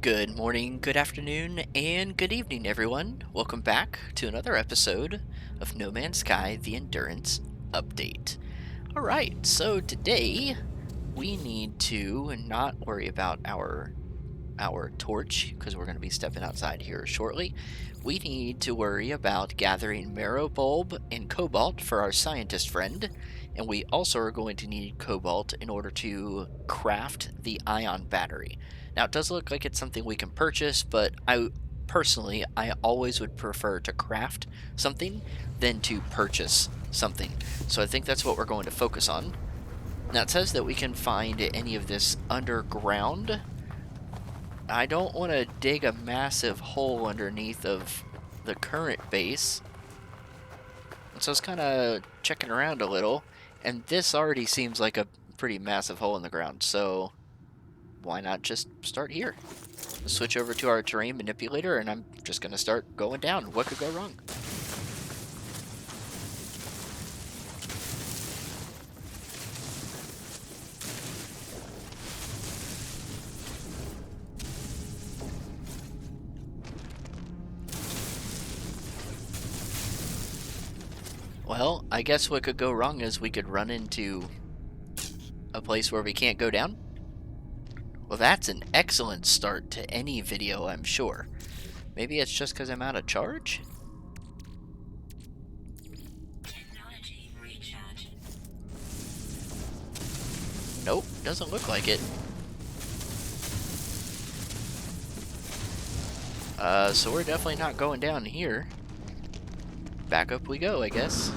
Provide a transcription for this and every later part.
Good morning, good afternoon, and good evening, everyone. Welcome back to another episode of No Man's Sky The Endurance Update. Alright, so today we need to not worry about our torch, because we're going to be stepping outside here shortly. We need to worry about gathering marrow bulb and cobalt for our scientist friend, and we also are going to need cobalt in order to craft the ion battery. Now, it does look like it's something we can purchase, but I always would prefer to craft something than to purchase something. So I think that's what we're going to focus on. Now, it says that we can find any of this underground. I don't want to dig a massive hole underneath of the current base. So I was kind of checking around a little, and this already seems like a pretty massive hole in the ground, so why not just start here? Switch over to our terrain manipulator, and I'm just going to start going down. What could go wrong? Well, I guess what could go wrong is we could run into a place where we can't go down. Well, that's an excellent start to any video, I'm sure. Maybe it's just because I'm out of charge? Nope, doesn't look like it. So we're definitely not going down here. Back up we go, I guess.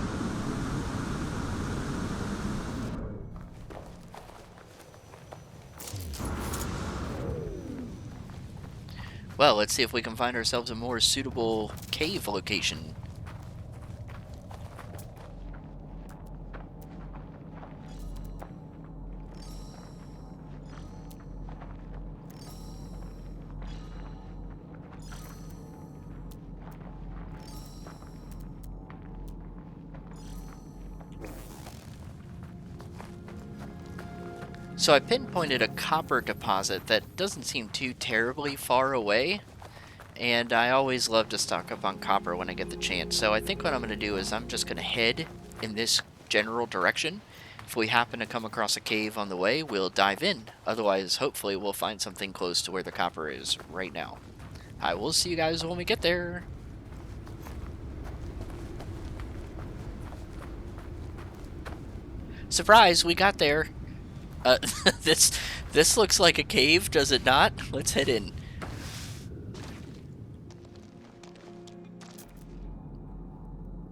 Well, let's see if we can find ourselves a more suitable cave location. So I pinpointed a copper deposit that doesn't seem too terribly far away, and I always love to stock up on copper when I get the chance. So I think what I'm going to do is I'm just going to head in this general direction. If we happen to come across a cave on the way, we'll dive in. Otherwise, hopefully we'll find something close to where the copper is right now. I will see you guys when we get there. Surprise, we got there. This looks like a cave, does it not? Let's head in.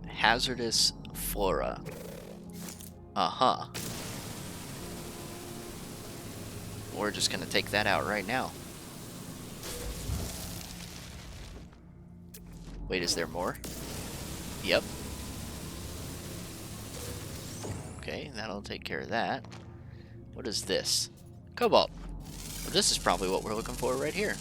Hazardous flora. Uh-huh. We're just gonna take that out right now. Wait, is there more? Yep. Okay, that'll take care of that. What is this? Cobalt. Well, this is probably what we're looking for right here.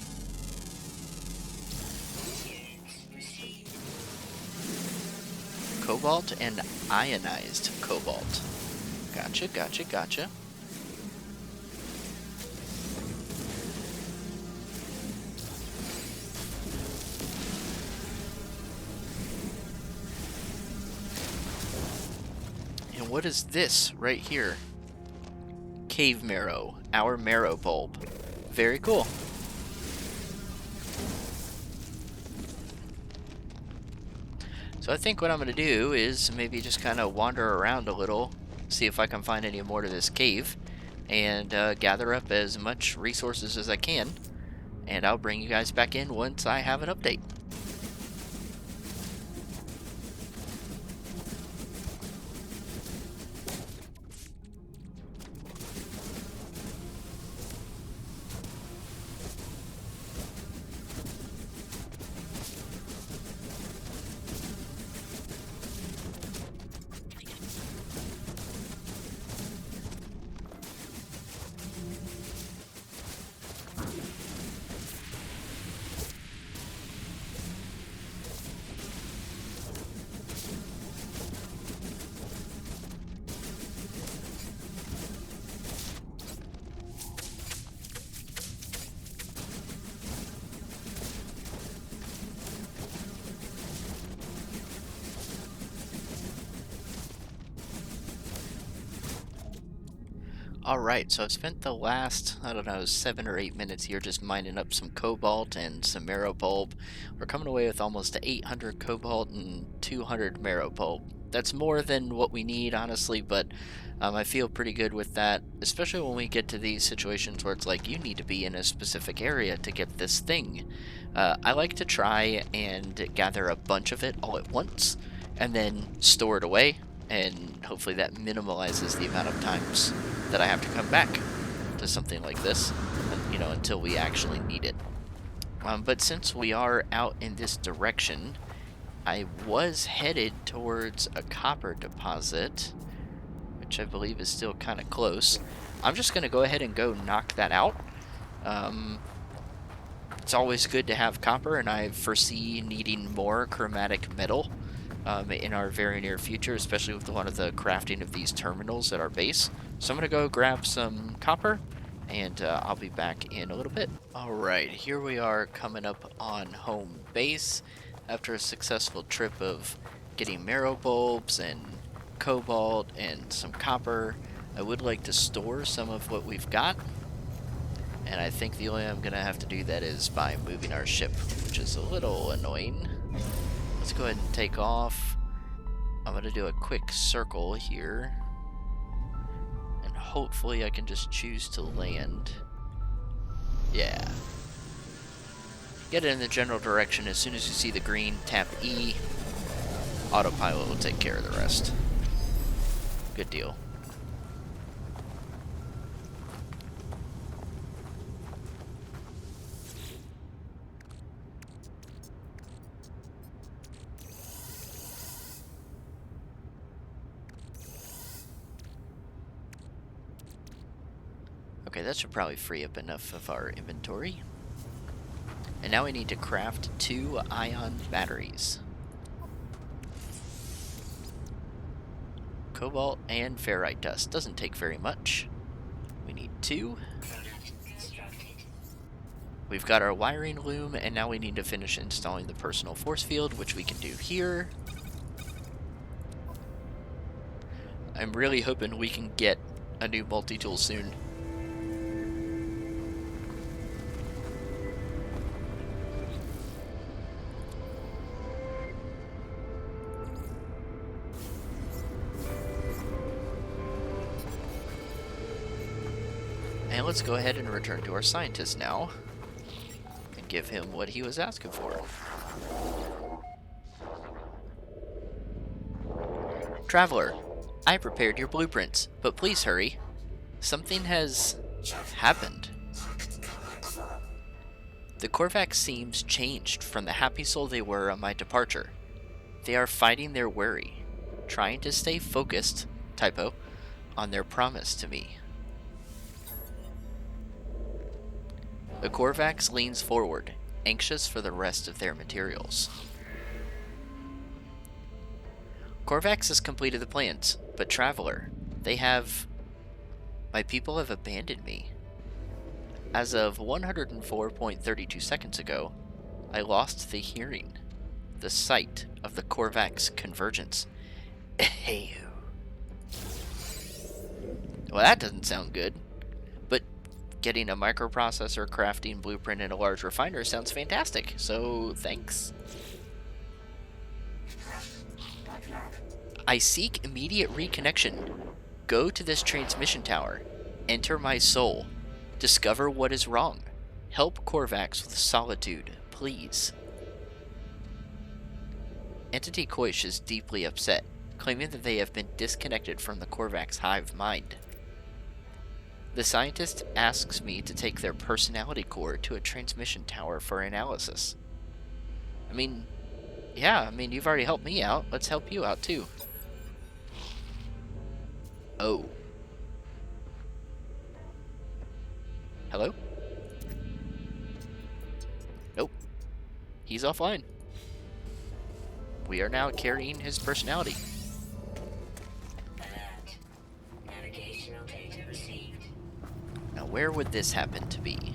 Cobalt and ionized cobalt. Gotcha, gotcha, gotcha. And what is this right here? Cave marrow, our marrow bulb. Very cool. So I think what I'm going to do is maybe just kind of wander around a little, see if I can find any more to this cave, and gather up as much resources as I can, and I'll bring you guys back in once I have an update. Alright, so I've spent the last, I don't know, 7 or 8 minutes here just mining up some cobalt and some marrow pulp. We're coming away with almost 800 cobalt and 200 marrow pulp. That's more than what we need, honestly, but I feel pretty good with that, especially when we get to these situations where it's like you need to be in a specific area to get this thing. I like to try and gather a bunch of it all at once and then store it away, and hopefully that minimalizes the amount of times that I have to come back to something like this, until we actually need it. But since we are out in this direction, I was headed towards a copper deposit, which I believe is still kind of close. I'm just going to go ahead and go knock that out. Um, it's always good to have copper, and I foresee needing more chromatic metal in our very near future, especially with a lot of the crafting of these terminals at our base. So I'm going to go grab some copper, and I'll be back in a little bit. Alright, here we are coming up on home base after a successful trip of getting marrow bulbs and cobalt and some copper. I would like to store some of what we've got, and I think the only way I'm going to have to do that is by moving our ship, which is a little annoying. Let's go ahead and take off. I'm going to do a quick circle here, and hopefully I can just choose to land. Yeah. Get it in the general direction. As soon as you see the green, tap E. Autopilot will take care of the rest. Good deal. Okay, that should probably free up enough of our inventory. And now we need to craft 2 ion batteries. Cobalt and ferrite dust. Doesn't take very much. We need 2. We've got our wiring loom, and now we need to finish installing the personal force field, which we can do here. I'm really hoping we can get a new multi-tool soon. And let's go ahead and return to our scientist now and give him what he was asking for. Traveler, I prepared your blueprints, but please hurry. Something has happened. The Korvax seems changed from the happy soul they were on my departure. They are fighting their worry, trying to stay focused, typo, on their promise to me. The Korvax leans forward, anxious for the rest of their materials. Korvax has completed the plans, but Traveler, my people have abandoned me. As of 104.32 seconds ago, I lost the hearing, the sight of the Korvax convergence. Ehew. Well, that doesn't sound good. But getting a microprocessor, crafting blueprint, and a large refiner sounds fantastic, so thanks. I seek immediate reconnection. Go to this transmission tower. Enter my soul. Discover what is wrong. Help Korvax with solitude, please. Entity Koish is deeply upset, claiming that they have been disconnected from the Korvax hive mind. The scientist asks me to take their personality core to a transmission tower for analysis. You've already helped me out. Let's help you out, too. Oh. Hello? Nope. He's offline. We are now carrying his personality. Alert. Navigational data received. Now, where would this happen to be?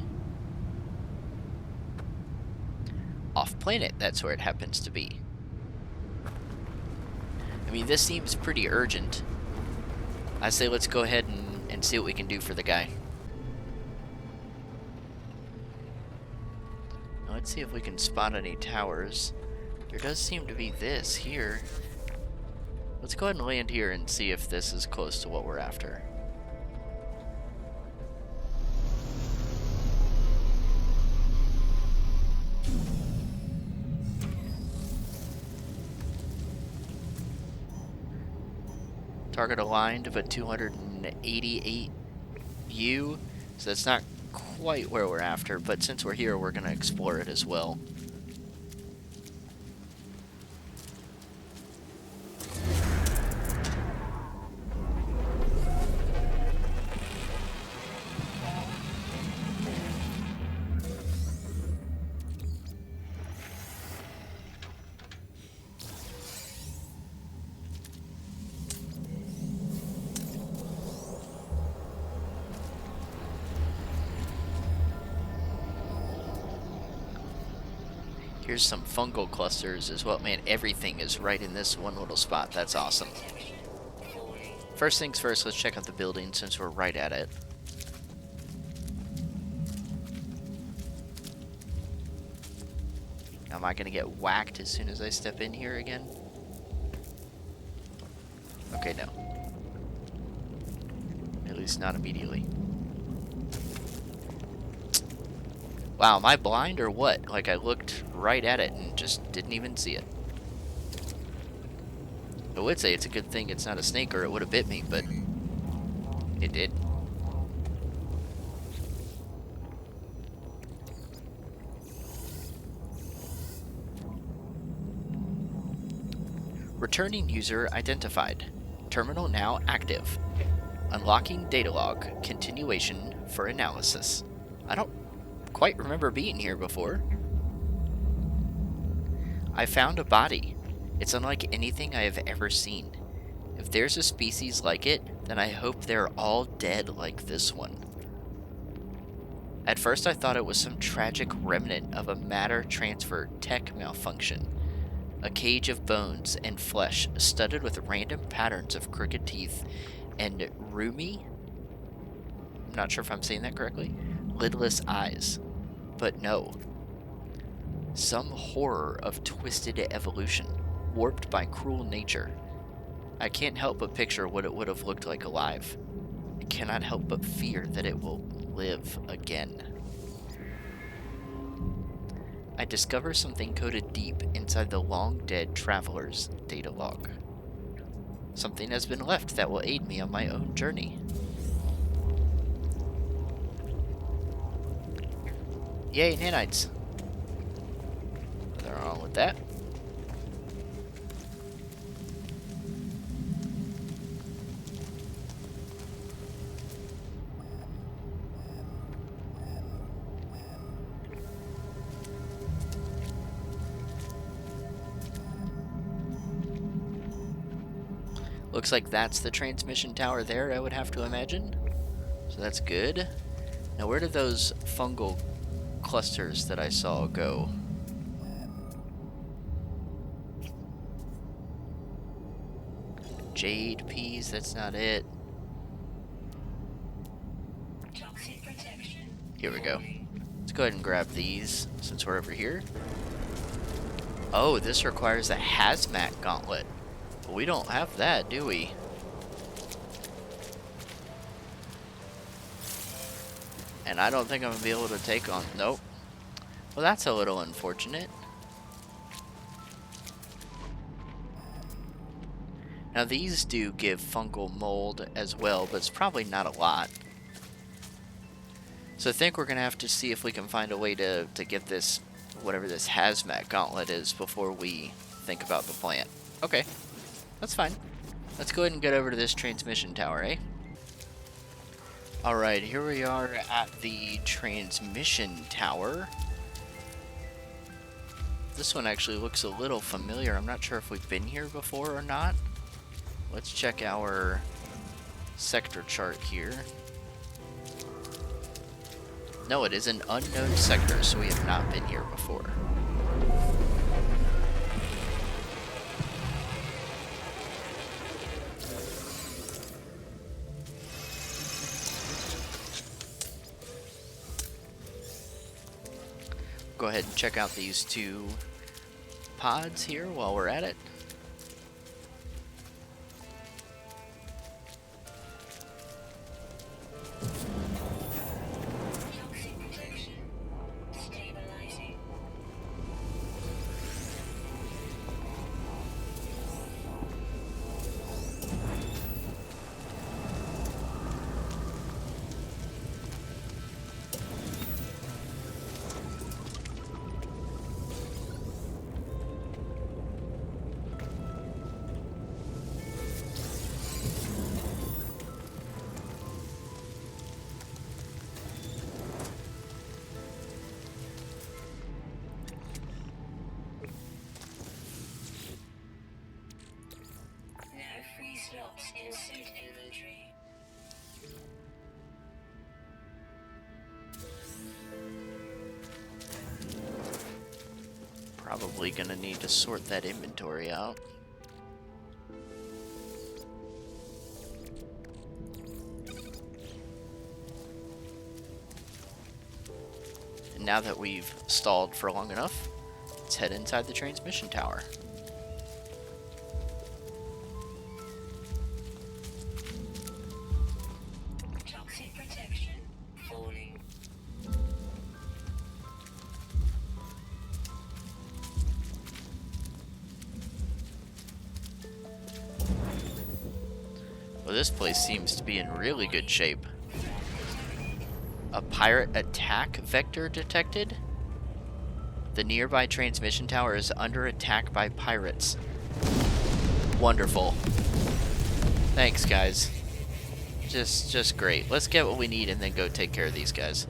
Off planet, that's where it happens to be. I mean, this seems pretty urgent. I say let's go ahead and and see what we can do for the guy. Now let's see if we can spot any towers. There does seem to be this here. Let's go ahead and land here and see if this is close to what we're after. Target aligned, but 288 view, so that's not quite where we're after, but since we're here, we're going to explore it as well. Here's some fungal clusters as well. Man, everything is right in this one little spot. That's awesome. First things first, let's check out the building since we're right at it. Am I going to get whacked as soon as I step in here again? Okay, no. At least not immediately. Wow, am I blind or what? Like, I looked right at it and just didn't even see it. I would say it's a good thing it's not a snake or it would have bit me, but it did. Returning user identified. Terminal now active. Unlocking data log. Continuation for analysis. I don't quite remember being here before. I found a body. It's unlike anything I have ever seen. If there's a species like it, then I hope they're all dead like this one. At first I thought it was some tragic remnant of a matter transfer tech malfunction. A cage of bones and flesh studded with random patterns of crooked teeth and roomy, I'm not sure if I'm saying that correctly, lidless eyes. But no. Some horror of twisted evolution, warped by cruel nature. I can't help but picture what it would have looked like alive. I cannot help but fear that it will live again. I discover something coded deep inside the long-dead traveler's data log. Something has been left that will aid me on my own journey. Yay, nanites. Nothing wrong with that. Looks like that's the transmission tower there, I would have to imagine. So that's good. Now where did those fungal clusters that I saw go? Jade peas, that's not it. Here we go. Let's go ahead and grab these since we're over here. Oh, this requires a hazmat gauntlet. We don't have that, do we? And I don't think I'm going to be able to take on... Nope. Well, that's a little unfortunate. Now, these do give fungal mold as well, but it's probably not a lot. So I think we're going to have to see if we can find a way to get this, whatever this hazmat gauntlet is, before we think about the plant. Okay. That's fine. Let's go ahead and get over to this transmission tower, eh? Alright, here we are at the transmission tower. This one actually looks a little familiar. I'm not sure if we've been here before or not. Let's check our sector chart here. No, it is an unknown sector, so we have not been here before. go ahead and check out these two pods here while we're at it. Toxic protection. Stabilizing. Now free slots in suit inventory. Probably gonna need to sort that inventory out. And now that we've stalled for long enough, let's head inside the transmission tower. Toxic protection. Falling. Well, this place seems to be in really good shape. A pirate attack vector detected? The nearby transmission tower is under attack by pirates. Wonderful. Thanks, guys. Just great. Let's get what we need and then go take care of these guys.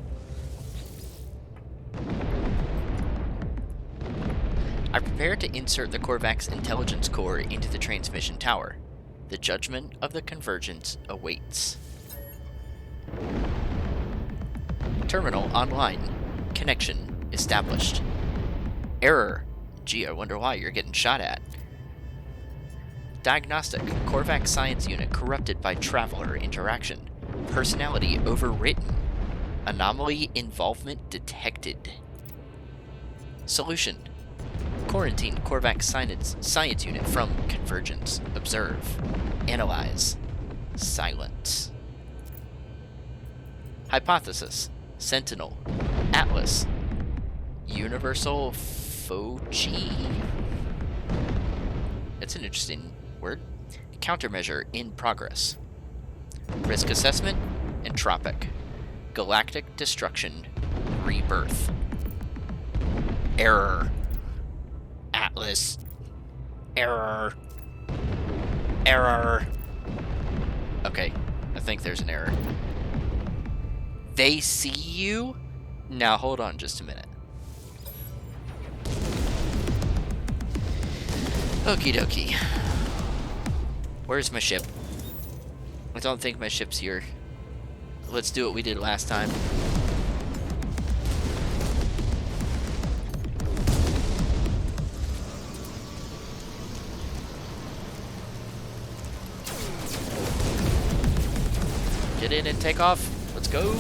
I prepare to insert the Korvac's intelligence core into the transmission tower. The judgment of the Convergence awaits. Terminal online. Connection established. Error. Gee, I wonder why you're getting shot at. Diagnostic. Korvac Science Unit corrupted by Traveler interaction. Personality overwritten. Anomaly involvement detected. Solution. Quarantine Korvac Science Unit from Convergence. Observe. Analyze. Silence. Hypothesis. Sentinel. Atlas. Universal Foci. It's an interesting word. Countermeasure in progress. Risk assessment. Entropic. Galactic destruction. Rebirth. Error. Atlas. Error. Error. Okay, I think there's an error. They see you? Now hold on just a minute. Okie dokie. Where's my ship? I don't think my ship's here. Let's do what we did last time. Get in and take off. Let's go.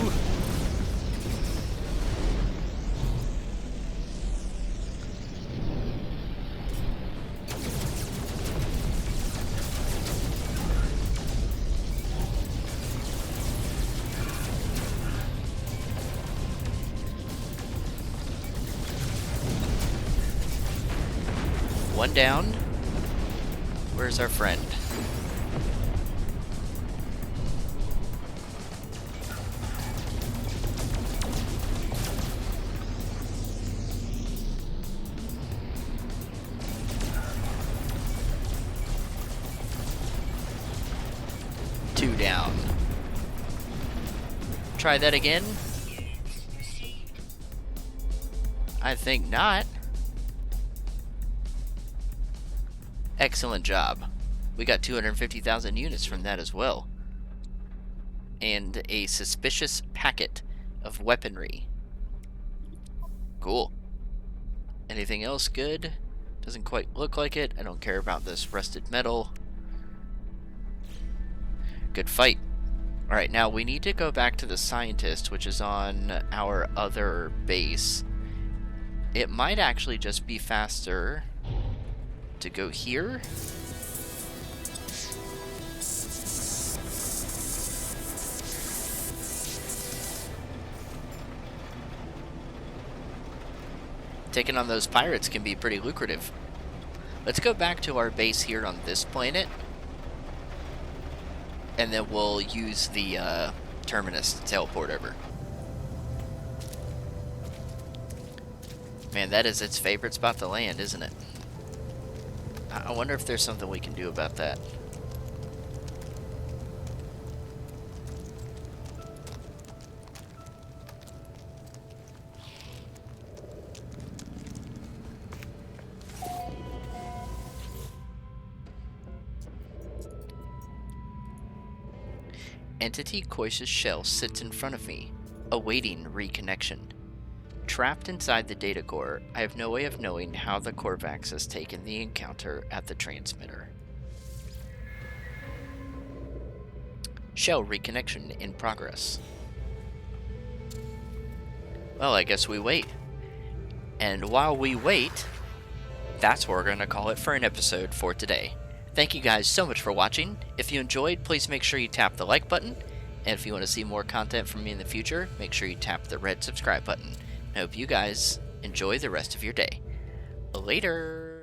One down. Where's our friend? Two down. Try that again. I think not. Excellent job. We got 250,000 units from that as well. And a suspicious packet of weaponry. Cool. Anything else good? Doesn't quite look like it. I don't care about this rusted metal. Good fight. Alright, now we need to go back to the scientist, which is on our other base. it might actually just be faster to go here. Taking on those pirates can be pretty lucrative. Let's go back to our base here on this planet, and then we'll use the terminus to teleport over. Man, that is its favorite spot to land, isn't it? I wonder if there's something we can do about that. Entity Koish's shell sits in front of me, awaiting reconnection. Trapped inside the data core, I have no way of knowing how the Korvax has taken the encounter at the transmitter. Shell reconnection in progress. Well, I guess we wait. And while we wait, that's what we're going to call it for an episode for today. Thank you guys so much for watching. If you enjoyed, please make sure you tap the like button. And if you want to see more content from me in the future, make sure you tap the red subscribe button. I hope you guys enjoy the rest of your day. Later!